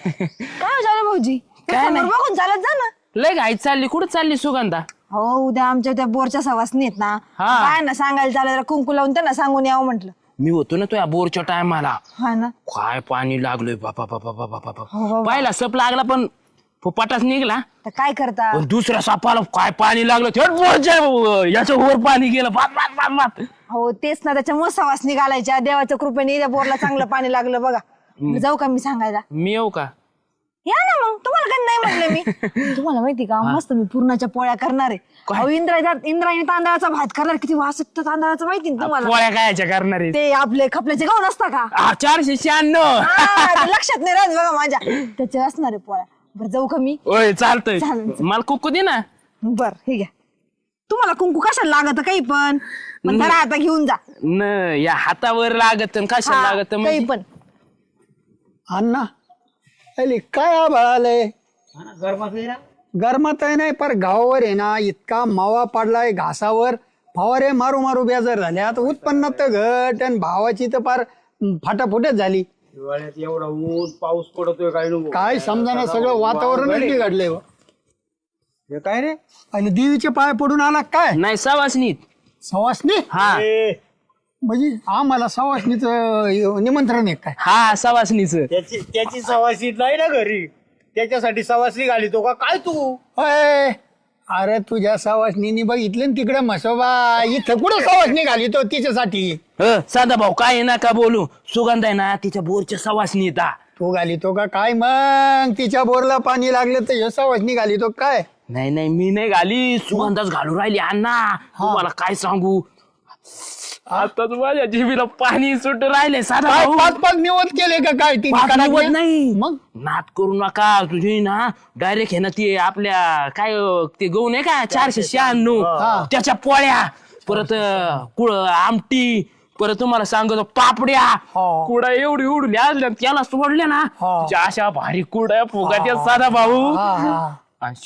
काय झालं भाऊजी काय नाही. बघून चालत जा ना. लय घाई चालली, कुठं चालली सुगंधा? हो उद्या आमच्या त्या बोरच्या सवासनी आहेत ना, हा. काय ना सांगायला चालत कुंकू लावून त्यांना सांगून यावं म्हंटल. मी होतो ना तुझ्या बोरच्या टायमाला, हा ना. काय पाणी लागलोय बापा बापा बापा हो, बापा. हो. पहिला सप लागला पण फुपाटाच निघला, तर काय करता. पण दुसऱ्या सापाला काय पाणी लागलं थेट बोरच्या याच्या वर पाणी गेलं बाप बाप बाप बाप. हो तेच ना, त्याच्यामुळे सवासनी घालायच्या. देवाच्या कृपेने त्या बोरला चांगलं पाणी लागलं बघा. जाऊ का मी सांगायला? मी येऊ का? या ना मग, तुम्हाला काही नाही म्हटलं मी. तुम्हाला माहिती का, मस्त मी पूर्णाच्या पोळ्या करणार आहे. अहो, इंद्रायणी तांदळाचा भात करणार. किती वास येतो तांदळाचा माहिती ना तुम्हाला. पोळ्या कायच्या करणार आहे? ते आपले खपल्याचे गहू नसता का? 496. हा, ते लक्षात नाही राहत बघा माझ्या. त्याचे असणार आहे पोळ्या. बरं जाऊ का मी? ओय चालतंय, चालेल. मला कुकू दे ना. बर हे घ्या. तुम्हाला कुंकू कशाला लागत काही पण धरा आता घेऊन जा. न या हातावर लागत कशाला हा, लागत काही पण. अण्णा अरे काय आभाळालय गरमात आहे नाही पर गावावर आहे ना इतका मावा पडलाय घासावर. फवारे मारू मारू बेजार झाले. आता उत्पन्नात तर घट आणि भावाची तर फार फाटाफुटच झाली. हिवाळ्यात एवढा ऊन पाऊस पडतोय काय नको. काय समजाना सगळं वातावरणच बिघडलंय बा. हे काय रे? आणि देवीचे पाय पडून आला काय नाही सवासनीत. सवासनी हा म्हणजे आम्हाला सवासनीच निमंत्रण आहे काय? हा सवासनीच. त्याची सवासी नाही ना घरी, त्याच्यासाठी सवासी घालितो का काय तू? अय, अरे तुझ्या सवासनीनी बघितलं ना तिकडे म्हसोबा, इथं कुठं सवासनी घाली तो तिच्यासाठी. साधा भाऊ काय नका बोलू, सुगंध आहे ना तिच्या बोरच्या सवासनी येता. तू घालितो का काय? मग तिच्या बोरला पाणी लागलं तर सवासनी घालितो काय? नाही नाही मी नाही घाली, सुगंधाच घालू राहिली अण्णा. तुम्हाला काय सांगू, आता माझ्या जिभेला पाणी सुट राहिले. साधा काय भाऊ पाच पाच निवत केले का काय? तिने पाच कडाकण्या? निवत नाही. मग नाद करू नका तुझी ना. डायरेक्ट हे ना ते आपल्या काय ते गहू नाही का 496 त्याच्या पोळ्या, परत कुळ आमटी, परत तुम्हाला सांगतो पापड्या. कुडा एवढी उडल्या असल्या त्याला सोडल्या ना, त्या अशा भारी कुड्या फुगाच्या साधा भाऊ.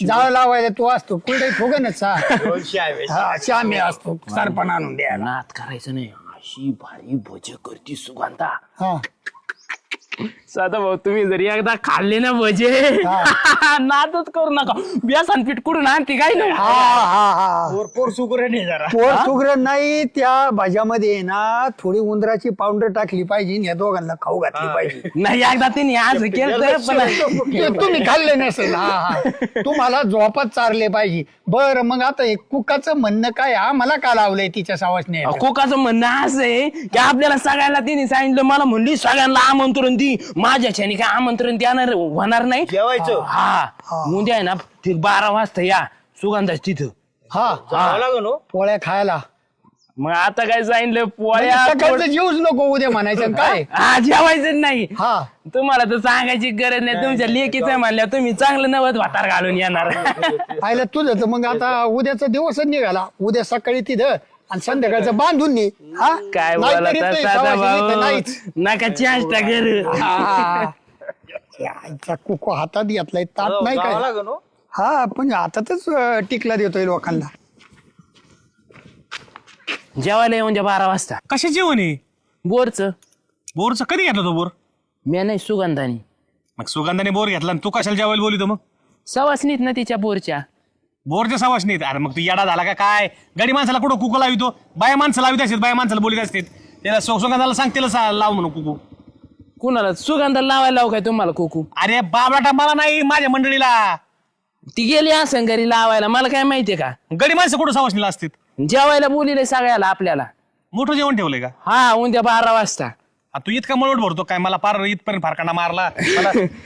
जाळ लावायला तू असतो कुठे फुगनच दोनशे श्यामी असतो सरपण आणून द्यायला. नाद करायचं नाही, अशी भारी भज करती सुगंधा. हा. साधा भाऊ तुम्ही जरी एकदा खाल्ले ना भजे नादच करू नका. बेसन पीठ कुठून आणते काय नाही. हा हा हा पोर सुकरे नाही जरा. पोर सुगरण नाही. त्या भाज्यामध्ये आहे ना थोडी उंदराची पावडर टाकली पाहिजे आणि या दोघांना खाऊ घातली पाहिजे. नाही एकदा त्यांनी आज केलं पण ते तुम्ही खाल्ले नसेल. हा हा तुम्हाला झोपात चारले पाहिजे. बरं मग आता हे कुकाचं म्हणणं काय? हा मला का लावलंय तिच्या सावासने? कोकाचं म्हणणं असं आहे की आपल्याला सगळ्यांना तिने सांगितलं, मला म्हणली सगळ्यांना आमंत्रण दी. माझ्याच्याने काय आमंत्रण देणार होणार नाही. जेवायचं हा उद्या आहे ना ठीक 12 वाजता या सुगंधाच तिथं. हा जावं लागेल हो. पोळ्या खायला. मग आता काय सांगितलं, पोळ्या सकाळचं जेवूच नको उद्या म्हणायचं काय? हा जेवायचं नाही. हा तुम्हाला तर सांगायची गरज नाही, तुमच्या लेकीचं म्हणल्या तुम्ही चांगलं नवत वाटार घालून येणार. पाहिलं तुझं तर मग आता उद्याचा दिवसच निघाला. उद्या सकाळी तिथं आणि संध्याकाळचं बांधून ने. हा काय नाहीतरी बोलता ते साधा सवासनी तर भाऊ, नाहीच. नका चेष्टा करू. याचा कुको हातात घेतलाय ताट नाही जावं काय? लागेल हो. हा पण हातातच टिकला देतोय लोकांना. जेवायला येऊन द्या 12 वाजता. कशा जेवण आहे? बोरचं. बोरचं कधी घेतला तो बोर? मी नाही सुगंधानी. मग सुगंधाने बोर घेतला आणि तू कशाला जेवायला बोलितो मग? सवासनीत ना तिच्या बोरच्या. बोरच्या सवाश नाहीत. अरे मग तू येडा झाला का काय? गडी माणसाला कुठं कुकू लावितो? बाया माणसं लावित असतात, बाया माणसाला बोलीत असतात. त्याला सुगंधाला सांग त्याला लाव म्हणून कुकू. कुणाला सुगंधाला लावायला लावू काय तुम्हाला कुकू? अरे बाबलाटा मला नाही, माझ्या मंडळीला. ती गेली असं घरी लावायला, मला काय माहितीये का? गडी माणसं कुठं सवाशनीला असतात? जेवायला बोलिले सगळ्याला आपल्याला. मोठं जेवण ठेवलंय का? हा उद्या 12 वाजता. तू इतका मळवट भरतो काय? मला पार इथपर्यंत फारकांना मारला.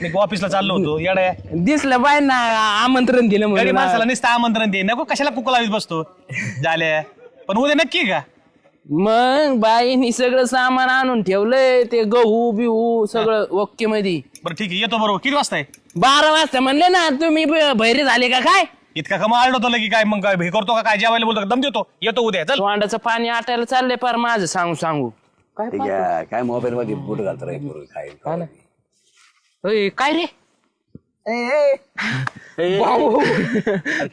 मी ऑफिसला चाललो होतो येड्या. दिसलं बाय ना आमंत्रण दिलं गडी म्हणून. माणसाला नुसतं आमंत्रण दे, नको कशाला कुकू लावित बसतो झाल्या. पण उद्या नक्की का? मग बाईनी सगळं सामान आणून ठेवलंय, ते गहू बिहू सगळं ओके मध्ये. बरं ठीक आहे, येतो. बरोबर किती वाजता आहे? 12 वाजता म्हणले ना तुम्ही. बहिरे झाले का काय? इतका कमा आलतो की काय? मग काय हे करतो का काय? जेवायला बोलतो का? दम देतो. येतो उद्या चल. तोंडाचं पाणी आटायला चाललंय पार माझं सांगू. काय मोबाईल मध्ये बोट घालतो रे काय ओय, काय रे?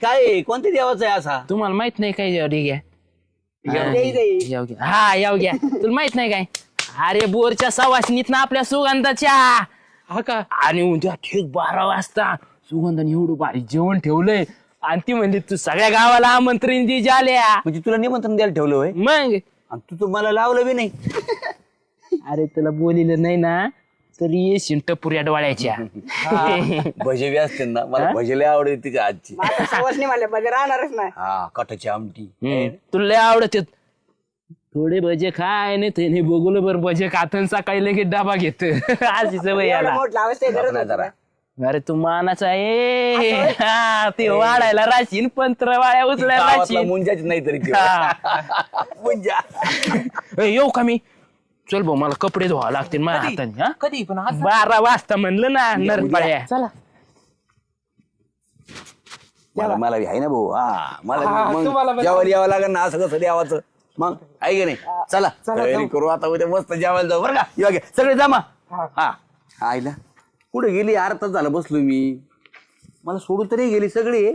काय कोणत्या देवाचा आहे असा? तुम्हाला माहित नाही काय? ठीक आहे याव घ्या. हा याव घ्या. तुला माहित नाही काय? अरे बोरच्या सवासनीत ना आपल्या सुगंधाच्या हा का आणि उद्या ठीक 12 वाजता सुगंधाने एवढं भारी जेवण ठेवलंय आणि ती म्हणली तू सगळ्या गावाला आमंत्रण दे झाल्या म्हणजे तुला निमंत्रण द्यायला ठेवलं होय मग आणि तू तर मला लावलं बी नाही. अरे तुला बोलिलं नाही ना तरी येशील टपुऱ्या डोळ्याच्या भजे बी असते ना मला भजे लय आवडते तिच्या आजची. सवासनी म्हणले पाहिजे राहणारच नाही. हा कटाची आमटी. तुला लय आवडत थोडे भजे खाय नाही ते बघून बरं भजे खातन सकाळी लगेच डबा घेत अशी सवय याला. नाही जरा अरे तू मानाचा आहे हा, ते वाढायला राशीन पंत्र वाळ्या उचलायला गावातला राशीन मुंजाच नाही तरी ते. मुंजा येऊ का मी चल भाऊ मला कपडे धुवा लागतील माझ्या हाताने हा कधी पण 12 वाजता म्हणलं ना नरपाळ्या चला मला बी आहे ना भाऊ. हा मला बी मग जेवायला यावं लागेल ना असं कसं द्यावाचं मग आहे की नाही. चला तयारी करू आता उद्या मस्त जेवायला जाऊ बरं का. येऊ घे सगळे जमा. हा आईला कुठे गेली अर्धा तास झालं बसलो मी. मला सोडून तरी गेली सगळी.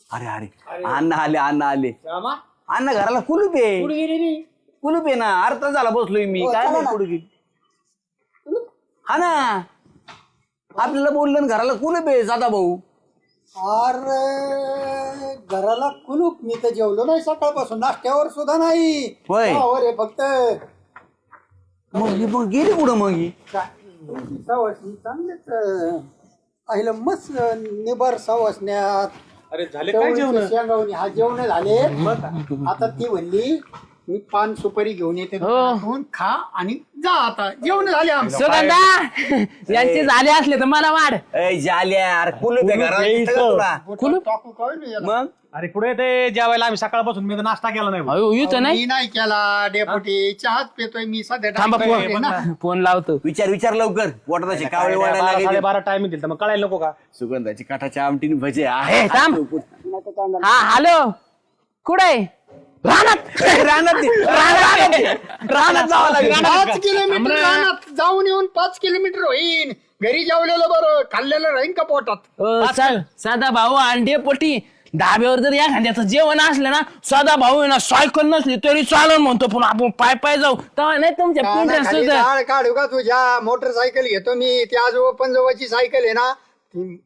अरे अरे अण्णा आले अण्णा आले. अण्णा घराला कुलूप आहे. कुलूप आहे ना अर्धा तास झाला बसलोय मी. काय नाही कुठे गेली. हा ना आपल्याला बोललं ना घराला कुलूप आहे साधा भाऊ. अरे घराला कुलूप. मी तर जेवलो नाही सकाळपासून नाश्त्यावर सुद्धा नाही. होय. चहावर आहे फक्त. मग गेली कुठं मग ही? सवासनी चांगलेच आईला मस्त निबर सवासण्यात. अरे झाले काय जेवण? शेंगावणी हा जेवण झाले. आता ती म्हणली मी पान सुपारी घेऊन येते दुकानातून, खा आणि जा. आता जेवण झाले आमचं. सुगंधा यांचे झाले असले तर मला वाढ ए जाल्या अरे कुलूप आहे घराला दिसतं का तुला? कुलूप टाकू काय नाही याला. मग अरे कुठे ते जेवायला आम्ही सकाळपासून मी तर नाश्ता केला नाही भाऊ. अयो येतो नाही मी नाही केला डेपुटी. चहाच पेतोय मी सध्या. थांबा टाकतोय ना. फोन लावतो विचार लवकर पोटात असे कावळे वाढायला लागले. 12:30 टाइम दिल तर मग कळायला नको का. सुगंधाची काठाची आमटी भजे हे थांब हा हॅलो कुठे रानात रानात जावं लागेल. 5 किलोमीटर रानात जाऊन येऊन 5 किलोमीटर होईन. घरी जेवलेलं बरं, खाल्लेलं राहीन का पोटात. साधा भाऊ अंडे पोटी धाब्यावर जर एखाद्याचं जेवण असलं ना साधा भाऊ आहे ना सायकल नसली तरी चालून म्हणतो पण आपण पाय पाय जाऊ तेव्हा नाही तुमच्या पिंढऱ्या खाली सुद्धा. झाड काढू का तुझ्या. मोटरसायकल घेतो मी. ती आजोबा पंजोबाची सायकल आहे ना ती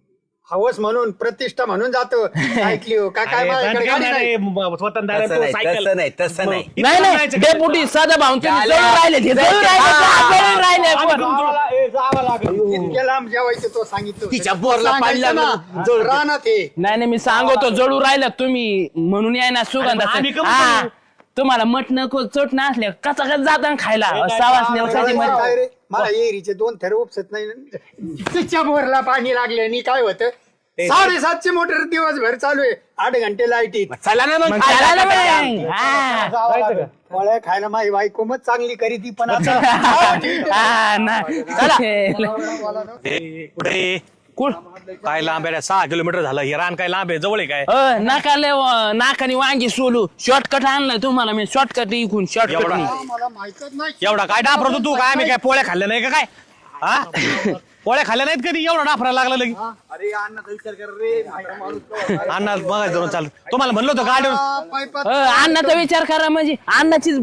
हवस म्हणून प्रतिष्ठा म्हणून जातो. ऐकली हो का काय माझ्याकडे गाडी नाही. तसं नाही तसं नाही. नाही नाही डेपुटी साधा भाऊ तुम्ही जळून राहिले ते, जळून राहिले, जळून राहिले. इतक्या लांब जेवायचं तो सांगितलं. तिच्या बोरला पाणी सांगायचं लागलं. ना रानात हे. नाही नाही मी सांगतो जळू राहिला तुम्ही म्हणून याय ना आम्ही कमी सुगंधा हा तुम्हाला मटण चोट असल्या कचा कच जाता खायला काय रे, मला एरीचे 2 थर उपसत नाही. तिच्या बोरला पाणी लागल्याने काय होतं. 7:30ची मोटर दिवसभर चालू आहे. 8 घंटे लाईट. चला ना मग फळ्या खायला माझी बायको मग चांगली करी ती पण आता. कुठे काय लांब आहे 6 किलोमीटर झालं. हे रान काय लांब आहे जवळ आहे काय. नाकाने वांगी सोलू शॉर्टकट आणलाय तुम्हाला मी. शॉर्टकट इकून शॉर्टकट मला माहितच नाही. एवढा काय डाफरतो तू. काय आम्ही काय पोळ्या खाल्ल्या नाही का काय. हा पोळ्या खाल्ल्या नाहीत कधी एवढा डाफरायला लागला लगी. अरे अण्णाचा विचार कर रे. अण्णा बघायचं धरून चाल. तुम्हाला म्हणलं होतं गाडीवर अण्णाचा विचार करा म्हणजे अण्णाचीच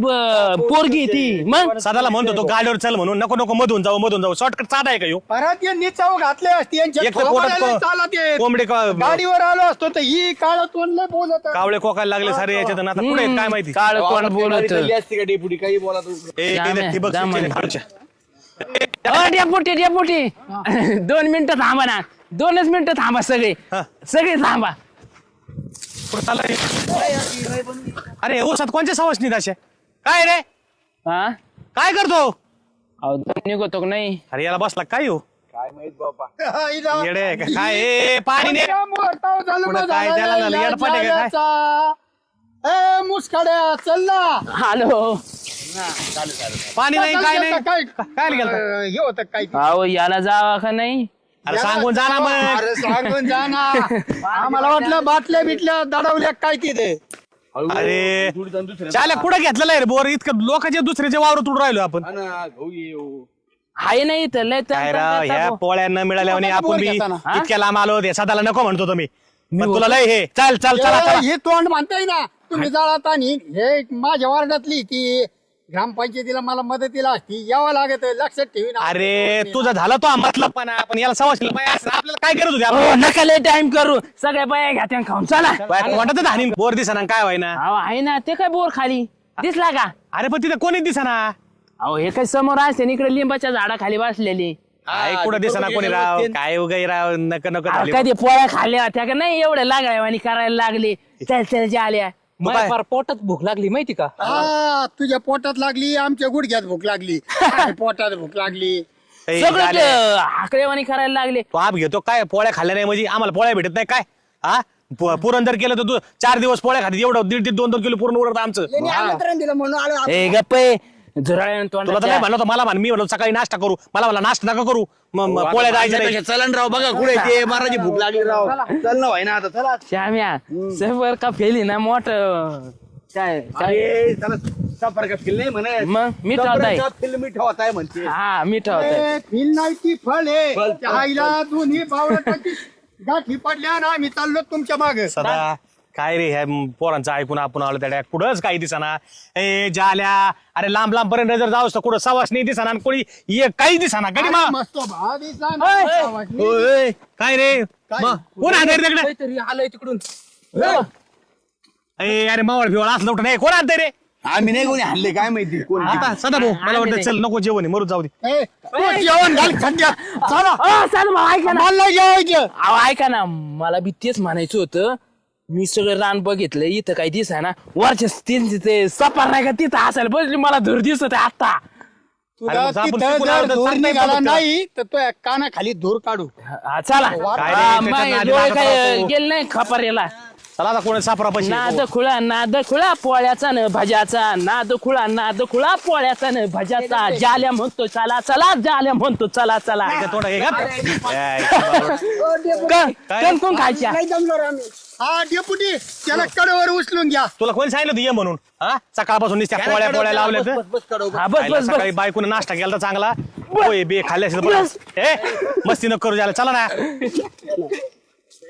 पोरगी ती मग सदाला म्हणतो तो गाडीवर चल म्हणून. नको नको मधून जाऊ शॉर्टकट साधा आहे का ह्यो. परत यांनी चव घातले असते यांच्या एक तर पोटात थोबाडाला चालत येत. कोंबडे गाडीवर आलो असतो तर ही काळ तोंडले बोलत. कावळे कोकायला लागले सारे याच्यात. आता पुढे आहेत काय माहिती. काळ कोण बोलत असते का डेपुटी काही बोला तू. ठिबक सिंचन खालच्या. डेपुटी 2 मिनिटं थांबा ना. 2च मिनिटं थांबा सगळे थांबा. अरे ओसात कोणत्या सवासनीत अशा काय रे हा काय करतो. अहो निघतो का नाही. अरे याला बसला काय हो काय माहित बाबा. येडे आहे का काय. ए, पाणी नाही पुढं काय त्याला झालं, येडपाट आहे का काय. मुसकाड्या चल ना. हॅलो पाणी नाही काय नाही काय काय गेलं. हे होतं काय. अहो याला जावा का नाही. अरे सांगून जा ना मग. अरे सांगून जा ना. आम्हाला वाटलं बाटल्या बिटल्या दडवल्या काय तिथे. अरे चाल्या कुठं घेतलेलं आहे रे बोर. इतकं लोकांच्या दुसऱ्याच्या वावर तुडून राहिलो आपण. हाय नाही तर लय काय राव ह्या पोळ्या न मिळाल्याने आपण बी इतक्या लांब आलो होते. सदाला नको म्हणतो तुम्ही पण तुला लय हे चल चल चला चला. हे तोंड म्हणताय ना तुम्ही जाळात. आणि हे माझ्या वार्डातली ती ग्रामपंचायतीला मला मदतीला असती यावं लागत लक्षात ठेवीन. अरे तुझा झाला तो मतलबपणा, पण याला सवाशीला बाया असं आपल्याला काय करत होती हो नका लय टाइम करू, सगळ्या बाया घ्या त्या खाऊन चला. वाटत हानी बोर दिसना काय व्हायना. अहो आहे ना ते काय बोर खाली दिसला का? अरे पण तिथे कोणी दिसना. अहो हे काय समोर असते इकडे लिंबाच्या झाडाखाली बसलेली. काय कुठं दिसना कोणी राव, काय उगाई राव, नक नको झाली. कधी पोळ्या खाल्ल्या होत्या का नाही, एवढ्या लागल्या आणि करायला लागले चल आल्या. काय? फार पोटात भूक लागली माहिती का? हा तुझ्या पोटात लागली, आमच्या गुडघ्यात भूक लागली. पोटात भूक लागली. ए, सगळं झाले. हाकलेवाणी करायला लागले. तो आप घेतो काय, पोळ्या खाल्ल्या नाही म्हणजे आम्हाला पोळ्या भेटत नाही काय? हा पुरण जर केलं तर तू 4 दिवस पोळ्या खाती, एवढं 1.5-2 किलो पुरण उरत आमचं. त्यांनी आमंत्रण दिलं म्हणून आलो. ए गप्पे झुरळ्यानं तुला तर तोंडाच्या. नाही म्हणलं होतं, मला म्हण, मी म्हणलो सकाळी नाश्ता करू, मला नाश्ता नका करू, पोळ्या जायचं नाही. चलन राव बघा कुठे ते महाराजी भूक लागली राव. चल ना व्हाय ना आता चला. श्याम्या सफर का फेली ना मोठ काय अरे चला सफर का फिल नाही म्हणे. मग मी ठेवताय. फिल्म ठेवत आहे म्हणते. हा मी ठेवताय. फिल नाही ती फळ आहे. त्या आईला दोन्ही बावळटाची गाठी पडल्या ना आम्ही चाललो तुमच्या मागे. सदा काय रे ह्या पोरांचं ऐकून आपण आलो त्या कुठंच काही दिसना. ए जाल्या, अरे लांब पर्यंत जर जाऊस तर कुठं सवास नाही दिसना आणि कोणी काही दिसना. गडी मा मस्त भाव दिसला ना. ओय, काय रे मग कोण आणतंय रे तिकडे? काहीतरी आलंय तिकडून. ए अरे मावळ भिवळ असलं उठं नाही, कोण आणतंय रे? आम्ही नाही कोणी हल्ले काय माहिती कोण. आता सदा भाऊ मला वाटतं चल नको जेवण आहे, मरू जाऊ दे. ए, तू जेवण घाल खड्ड्यात. चला. चाल मग ऐका ना. मला जेवायचं. अहो ऐका ना, मला बी तेच म्हणायचं होतं. मी सगळं रान बघितलं, इथं काही दिसा ना. वरच्या ते सपार नाही का तिथं असायला बसली, मला धूर दिसत आता. तुला अरे मग आपण तिथं चुकून जर आलो तर धूर सांगता निघाला येतं. नाही तर तो कानाखाली धूर काढू. हा, चला काय रे, हा, त्याच्यात माय नादी डोळे लागत काय राहतो. गेले नाही खपारेला. चला आता कोणी सापरा पैसे नाद खुळा पोळ्याचा न भज्याचा, नाद खुळा पोळ्याचा न भज्याचा. जाल्या म्हणतो चला चला, जाल्या म्हणतो चला चला. थोडं हे घाल. कोण खायच्या? नाही जमलो रे आम्ही. हा डेपुटी त्याला कडेवर उचलून घ्या. तुला कोणी सांगितलं होतं ये म्हणून? हा सकाळपासून नुसत्या पोळ्या लावल्या तर हा बस बस सकाळी बस. बायकोने नाश्ता केला तर चांगला. होय बे खाल्ले असेल बरं. ए मस्ती नको करू, झालं चला ना.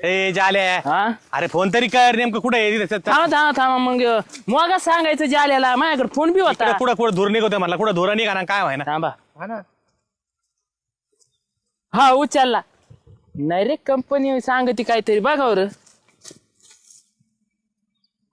ए झाले, हा? अरे फोन तरी कर, नेमकं कुठे आहे? थांबा मग मग सांगायचं जाल्याला. माझ्याकडे फोन बी होता. कुठं धूर निघतोय म्हणला, कुठं धुरा निघा ना काय व्हाय ना. थांबा. हा उचलला नाही रे, कंपनी सांगते काहीतरी बघा बरं.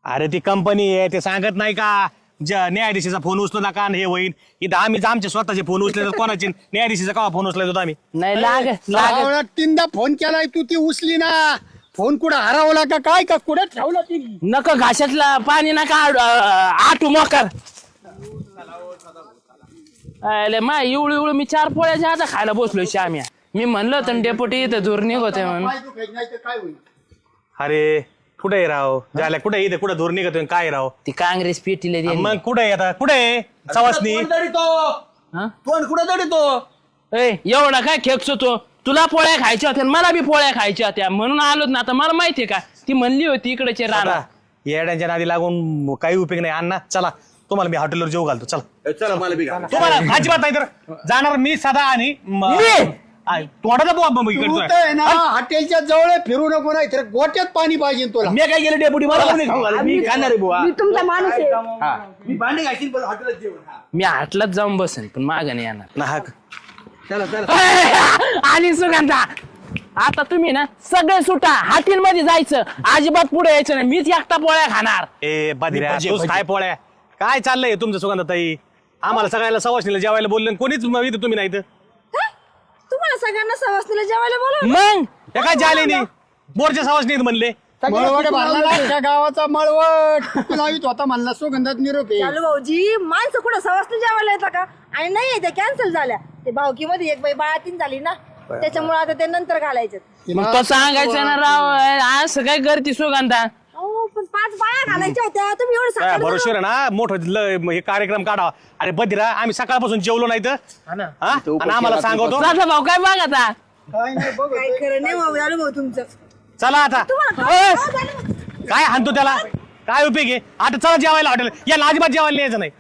अरे ती कंपनी आहे ते सांगत नाही का, न्यायाधीशाचा फोन उचलू नका आणि हे होईल. इथं आम्ही आमचे स्वतःचे फोन उचले तर कोणाचे न्यायाधीशाचा का फोन उचलायचो आम्ही? नाही लाग आवळा 3दा फोन केलाय तू, ती उचली ना. फोन कुठं हरवला का काय का कुठं ठेवला ती? नका घाशातला पाणी नका आटू मोकर. अरे माय इवळू मी 4 पोळ्याच्या आता खायला बसलो श्याम्या. मी म्हणलं तर डेपुटी इथं दूर निघतोय म्हणून. नाही तर काय होईल? अरे कुठे राव झाल्या, कुठे इथे कुठं धूर निघतोय काय राव? ती काँग्रेस पेटीला दे. मग कुठे आता कुठे सवासनी? तोंड कुठं तरी तो एवढा काय खेकसो तो? तुला पोळ्या खायच्या होत्या आणि मला बी पोळ्या खायच्या होत्या म्हणून आलोच ना. आता मला माहितीये का, ती म्हणली होती इकडचे राणा. येड्यांच्या नादी लागून काही उपयोग नाही. अण्णा चला, तुम्हाला मी हॉटेलवर जेव घालतो. चला चला मला बी घाला. तुम्हाला अजिबात नाही तर जाणार मी सदा आणि तोंडाचा बोंब तू इकडे. तर आहे ना हॉटेलच्या जवळ फिरू नको, नाही तर गोट्यात पाणी पाहिजे तुला. मी काय केलं डेपुटी, मला कोणी खाऊ घाला. मी खाणार आहे बुवा. मी तुमचा माणूस आहे. हा. मी भांडे घालशील पण हॉटेलात जेवण. हा. मी हाटलाच जाऊन बसेन पण माग नाही येणार. नाहक. चला चला. आणि सुगंधा आता तुम्ही ना सगळे सुटा हाटील मध्ये जायचं, अजिबात पुढे यायचं नाही. मीच एकटा पोळ्या खाणार. ए बधिऱ्या, तूच काय पोळ्या काय चाललंय तुमचं सुगंधाताई? आम्हाला सगळ्याला सवासनीला जेवायला बोलले आणि कोणीच इथं तुम्ही नाही तर. तुम्हाला सगळ्यांना सवासनीला जेवायला बोलव. मग हे काय झाले नाही बोरच्या सवासनीत म्हणले. मळवट भरला ना त्या गावाचा मळवट. तुला लावित होता म्हणला सुगंधात निरोप आहे. चालू भाऊजी, माणसं कुठं सवासनी जेवायला येतात का? आणि नाही त्या कॅन्सल झाल्या. ते भावकीमध्ये एक बाई बाळातीन झाली ना, त्याच्यामुळे आता ते नंतर घालायचे. मग तो सांगायचं ना राव, असं काय करते सुगंधा? अहो पण 5 बाया घालायच्या होत्या, तुम्ही एवढं काय सांगा. भरोश्यावर आहे ना मोठं हे कार्यक्रम काढा. अरे बधिरा, आम्ही सकाळपासून जेवलो नाही तर हा? आणि आम्हाला सांगतो. राजा भाऊ काय बघ आता. काय नाही बघ. काय खरं नाही भाऊ, चालू भाऊ तुमचं. चला आता. तुम्हाला ए, काय झालं? काय हाणतो त्याला, काय उपयोग आहे? आता चला जेवायला हॉटेल. याला अजिबात जेवायला यायचं नाही.